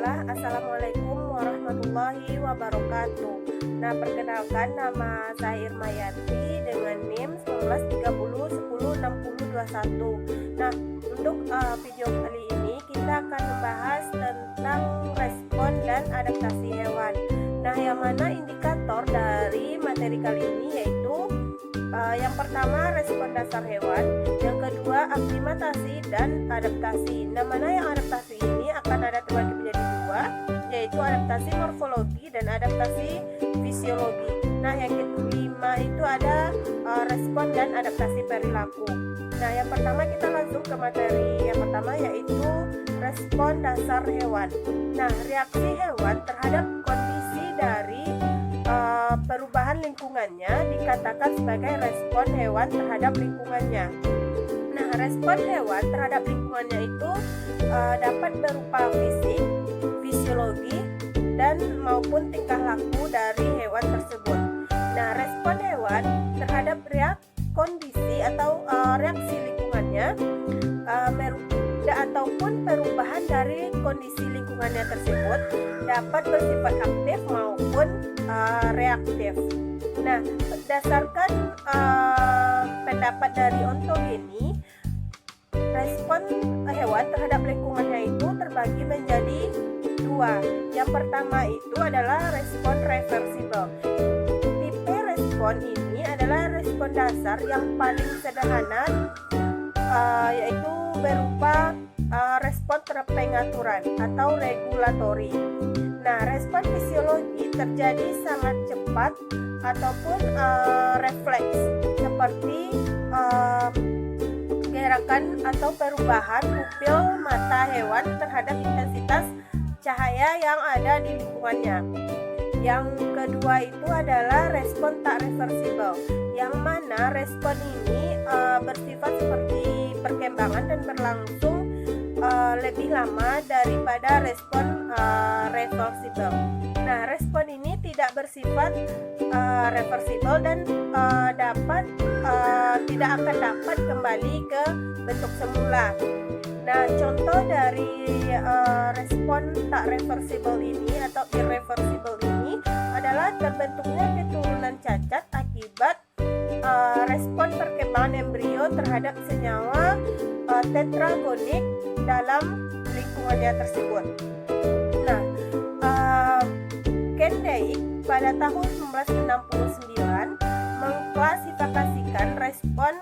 Baiklah, Assalamualaikum warahmatullahi wabarakatuh. Nah, perkenalkan, nama saya Irma Yanti dengan NIM 1930106021. Nah, untuk video kali ini kita akan membahas tentang respon dan adaptasi hewan. Nah, yang mana indikator dari materi kali ini yaitu yang pertama respon dasar hewan, yang kedua aklimatasi dan adaptasi. Nah, mana yang adaptasi ini akan ada terbagi menjadi dua, yaitu adaptasi morfologi dan adaptasi fisiologi. Nah, yang kelima itu ada respon dan adaptasi perilaku. Nah, yang pertama kita langsung ke materi yang pertama yaitu respon dasar hewan. Nah, reaksi hewan terhadap kondisi dari perubahan lingkungannya dikatakan sebagai respon hewan terhadap lingkungannya. Nah, respon hewan terhadap lingkungannya itu dapat berupa fisik, fisiologi, dan maupun tingkah laku dari hewan tersebut. Nah, respon hewan terhadap kondisi atau reaksi lingkungannya ataupun perubahan dari kondisi lingkungannya tersebut dapat bersifat aktif maupun reaktif. Nah, berdasarkan pendapat dari ontogeni, respon hewan terhadap lingkungannya itu terbagi menjadi dua. Yang pertama itu adalah respon reversibel. Tipe respon ini adalah respon dasar yang paling sederhana, yaitu berupa respon terpengaturan atau regulatori. Nah, respon fisiologi terjadi sangat cepat ataupun refleks seperti gerakan atau perubahan pupil mata hewan terhadap intensitas cahaya yang ada di lingkungannya. Yang kedua itu adalah respon tak reversibel, yang mana respon ini bersifat seperti perkembangan dan berlangsung lebih lama daripada respon reversibel. Nah, respon ini tidak bersifat reversibel dan tidak akan dapat kembali ke bentuk semula. Nah, contoh dari respon tak reversibel ini atau irreversibel ini adalah terbentuknya keturunan cacat akibat respon perkembangan embrio terhadap senyawa tetragonik dalam lingkungannya tersebut. Nah, Kendrick pada tahun 1969 mengklasifikasikan respon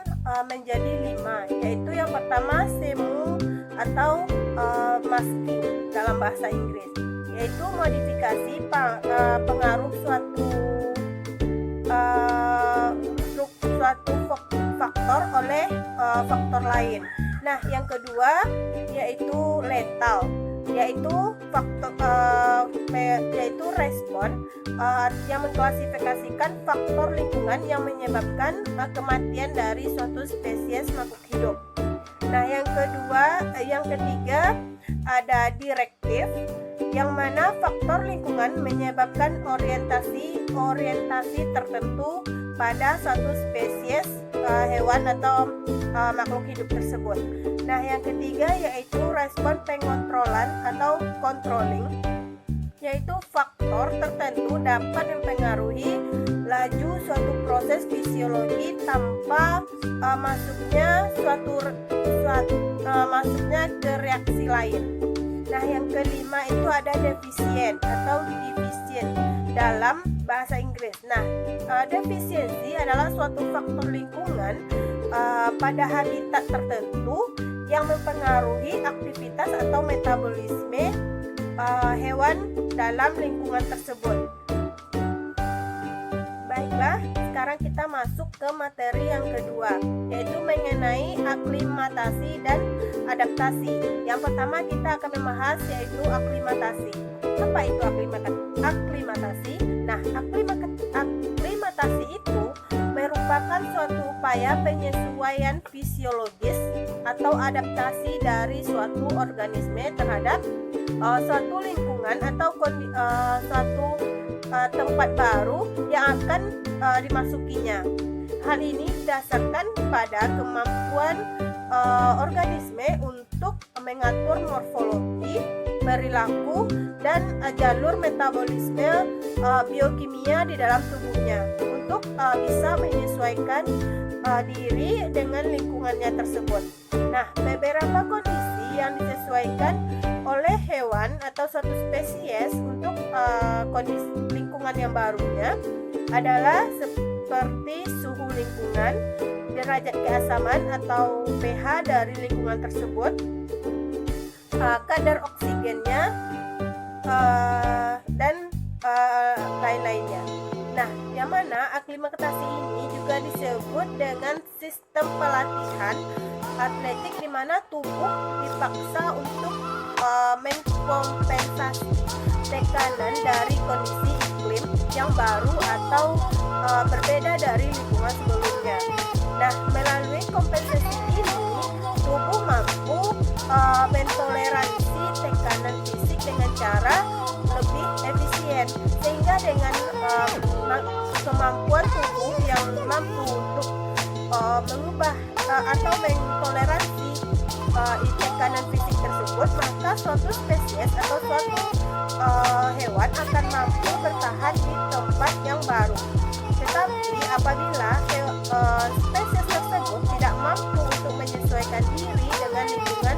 menjadi 5, yaitu yang pertama semu atau masking dalam bahasa Inggris, yaitu modifikasi pengaruh suatu faktor oleh faktor lain. Nah, yang kedua yaitu letal, yaitu respon yang mengklasifikasikan faktor lingkungan yang menyebabkan kematian dari suatu spesies makhluk hidup. Nah, yang ketiga ada direktif, yang mana faktor lingkungan menyebabkan orientasi tertentu pada suatu spesies hewan atau makhluk hidup tersebut. Nah, yang ketiga yaitu respon pengontrolan atau controlling, yaitu faktor tertentu dapat mempengaruhi laju suatu proses fisiologi tanpa masuknya ke reaksi lain. Nah, yang kelima itu ada defisien atau deficient dalam bahasa Inggris. Nah, defisiensi adalah suatu faktor lingkungan pada habitat tertentu yang mempengaruhi aktivitas atau metabolisme hewan dalam lingkungan tersebut. Baiklah, sekarang kita masuk ke materi yang kedua, yaitu mengenai aklimatasi dan adaptasi. Yang pertama kita akan membahas yaitu aklimatasi. Apa itu aklimatasi? Nah, aklimatasi itu merupakan suatu upaya penyesuaian fisiologis atau adaptasi dari suatu organisme terhadap suatu lingkungan atau suatu tempat baru yang akan dimasukinya. Hal ini didasarkan pada kemampuan organisme untuk mengatur morfologi, perilaku dan jalur metabolisme biokimia di dalam tubuhnya untuk bisa menyesuaikan diri dengan lingkungannya tersebut. Nah, beberapa kondisi yang disesuaikan oleh hewan atau suatu spesies untuk kondisi lingkungan yang barunya adalah seperti suhu lingkungan, derajat keasaman atau pH dari lingkungan tersebut, kadar oksigennya, dan lain-lainnya. Nah, yang mana aklimatasi ini juga disebut dengan sistem pelatihan atletik di mana tubuh dipaksa untuk mengkompensasi tekanan dari kondisi iklim yang baru atau berbeda dari lingkungan sebelumnya. Nah, melalui kompensasi ini tubuh mampu mentoleransi tekanan fisik dengan cara lebih efisien, sehingga dengan kemampuan tubuh yang mampu untuk mengubah atau mentoleransi tekanan fisik tersebut, maka suatu spesies atau suatu hewan akan mampu bertahan di tempat yang baru. Tetapi apabila spesies tersebut tidak mampu untuk menyesuaikan diri dengan lingkungan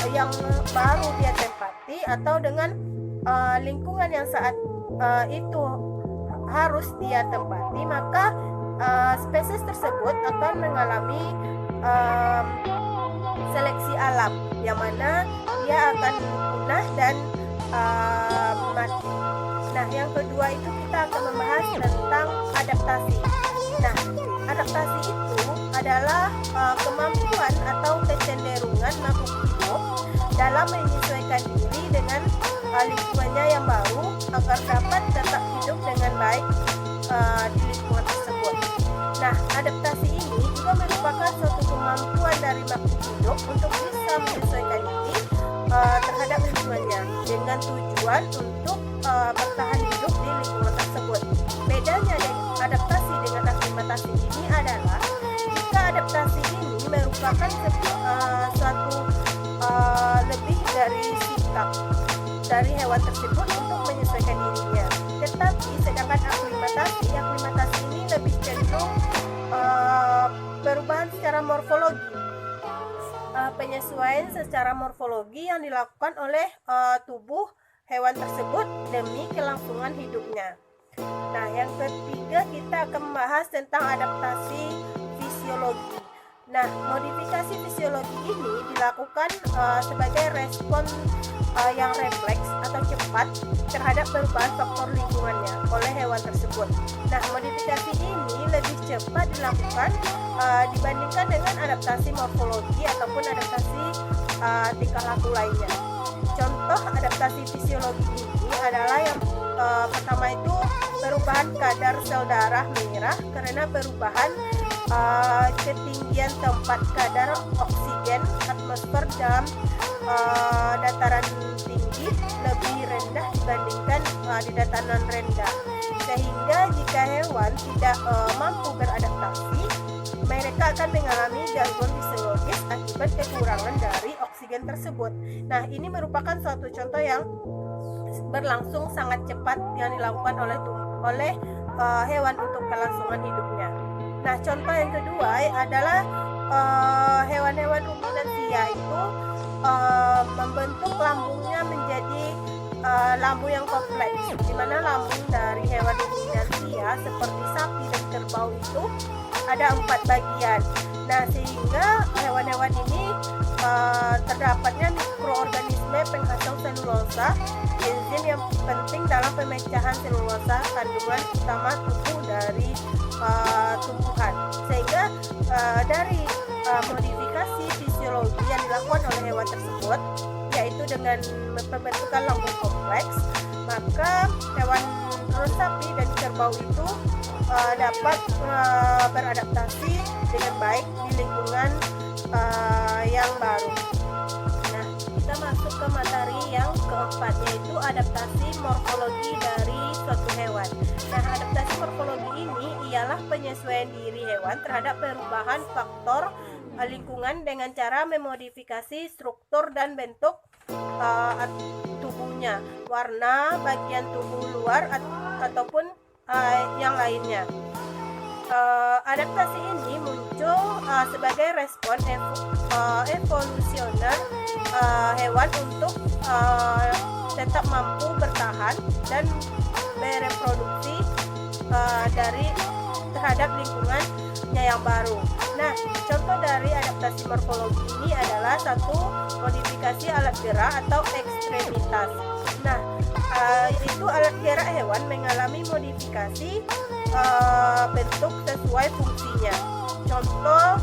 yang baru dia tempati atau dengan lingkungan yang saat itu harus dia tempati, maka spesies tersebut akan mengalami seleksi alam, yang mana dia akan punah dan mati. Nah, yang kedua itu kita akan membahas tentang adaptasi. Nah, adaptasi itu adalah kemampuan atau kecenderungan makhluk hidup dalam menyesuaikan diri dengan lingkungannya yang baru agar dapat tetap hidup dengan baik di lingkungan tersebut. Nah, adaptasi ini juga merupakan suatu kemampuan dari makhluk hidup untuk bisa menyesuaikan diri terhadap lingkungannya dengan tujuan untuk bertahan hidup di lingkungan tersebut. Bedanya adaptasi dengan aklimatasi ini adalah jika adaptasi ini merupakan suatu lebih dari sikap dari hewan tersebut untuk menyesuaikan dirinya. Tetapi sedangkan aklimatasi ini lebih cenderung perubahan secara morfologi, penyesuaian secara morfologi yang dilakukan oleh tubuh hewan tersebut demi kelangsungan hidupnya. Nah, yang ketiga kita akan membahas tentang adaptasi fisiologi. Nah, modifikasi fisiologi ini dilakukan sebagai respon yang refleks atau cepat terhadap perubahan faktor lingkungannya oleh hewan tersebut. Nah, modifikasi ini lebih cepat dilakukan dibandingkan dengan adaptasi morfologi ataupun adaptasi tingkah laku lainnya. Contoh adaptasi fisiologi ini adalah yang pertama itu perubahan kadar sel darah merah karena perubahan ketinggian tempat kadar oksigen atmosfer dalam dataran tinggi lebih rendah dibandingkan di dataran rendah, sehingga jika hewan tidak mampu beradaptasi, mereka akan mengalami gangguan fisiologis akibat kekurangan dari oksigen tersebut. Nah, ini merupakan suatu contoh yang berlangsung sangat cepat yang dilakukan oleh hewan untuk kelangsungan hidupnya. Nah, contoh yang kedua adalah hewan-hewan ruminansia itu membentuk lambungnya menjadi lambung yang kompleks, di mana lambung dari hewan ruminansia seperti sapi dan kerbau itu ada 4 bagian. Nah, sehingga hewan-hewan ini terdapatnya mikroorganisme penghasil selulosa, enzim yang penting dalam pemecahan selulosa, kandungan utama tubuh dari tumbuhan. Sehingga dari modifikasi fisiologi yang dilakukan oleh hewan tersebut, yaitu dengan pembentukan lambung kompleks, maka hewan sapi dan kerbau itu dapat beradaptasi dengan baik di lingkungan yang baru. Nah, kita masuk ke materi yang keempat, yaitu adaptasi morfologi dari suatu hewan. Nah, adaptasi morfologi ini ialah penyesuaian diri hewan terhadap perubahan faktor lingkungan dengan cara memodifikasi struktur dan bentuk umumnya, warna, bagian tubuh luar ataupun yang lainnya. Adaptasi ini muncul sebagai respon evolusioner hewan untuk tetap mampu bertahan dan bereproduksi terhadap lingkungannya yang baru. Nah, contoh dari adaptasi morfologi ini adalah satu, modifikasi alat gerak atau ekstremitas. Nah, itu alat gerak hewan mengalami modifikasi bentuk sesuai fungsinya. Contoh,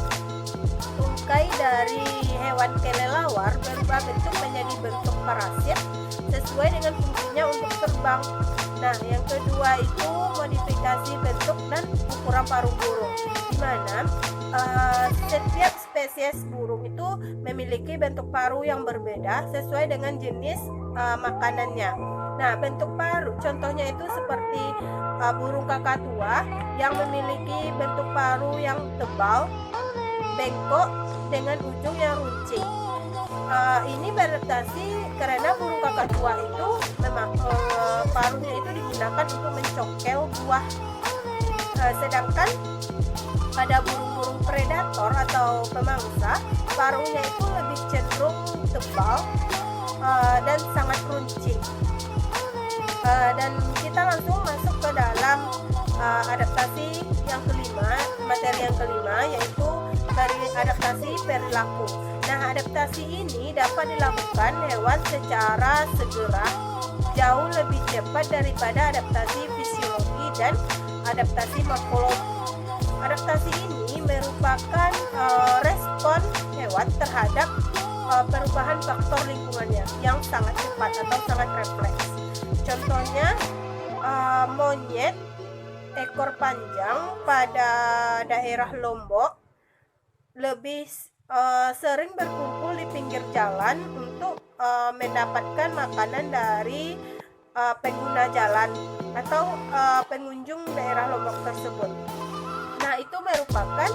tungkai dari hewan kelelawar berubah bentuk menjadi bentuk parasit sesuai dengan fungsinya untuk terbang. Nah, yang kedua itu modifikasi bentuk dan ukuran paruh burung, di mana setiap spesies burung itu memiliki bentuk paruh yang berbeda sesuai dengan jenis makanannya. Nah, bentuk paruh contohnya itu seperti burung kakatua yang memiliki bentuk paruh yang tebal, bengkok dengan ujung yang runcing. Ini beradaptasi karena burung kakatua itu memang paruhnya itu digunakan untuk mencongkel buah, sedangkan pada burung-burung predator atau pemangsa, paruhnya itu lebih cenderung tebal dan sangat runcing. Dan kita langsung masuk ke dalam adaptasi yang kelima, materi yang kelima, yaitu dari adaptasi perilaku. Nah, adaptasi ini dapat dilakukan hewan secara segera, jauh lebih cepat daripada adaptasi fisiologi dan adaptasi morfologi. Adaptasi ini merupakan respon hewan terhadap perubahan faktor lingkungannya yang sangat cepat atau sangat refleks. Contohnya, monyet ekor panjang pada daerah Lombok lebih sering berkumpul di pinggir jalan untuk mendapatkan makanan dari pengguna jalan atau pengunjung daerah Lombok tersebut. Nah, itu merupakan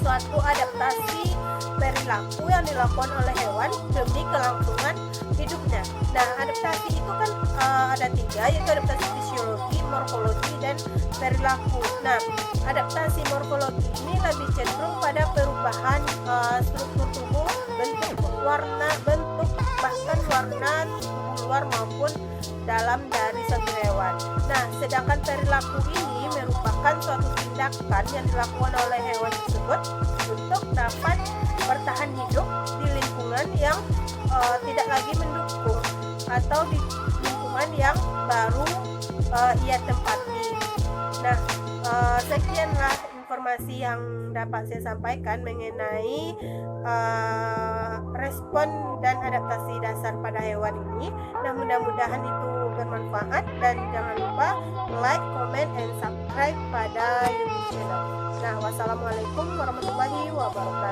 suatu adaptasi perilaku yang dilakukan oleh hewan demi kelangsungan hidupnya. Nah, adaptasi itu kan ada tiga, yaitu adaptasi fisiologi, morfologi, dan perilaku. Nah, adaptasi morfologi ini lebih cenderung pada perubahan struktur tubuh, bentuk, bahkan warna tubuh luar maupun dalam dari suatu hewan. Nah, sedangkan perilaku ini merupakan suatu tindakan yang dilakukan oleh hewan tersebut untuk dapat bertahan hidup di lingkungan yang tidak lagi mendukung atau di lingkungan yang baru ia tempati. Nah, sekianlah informasi yang dapat saya sampaikan mengenai respon dan adaptasi dasar pada hewan ini. Nah, mudah-mudahan itu bermanfaat, dan jangan lupa like, comment, and subscribe pada YouTube channel. Nah, wassalamualaikum warahmatullahi wabarakatuh.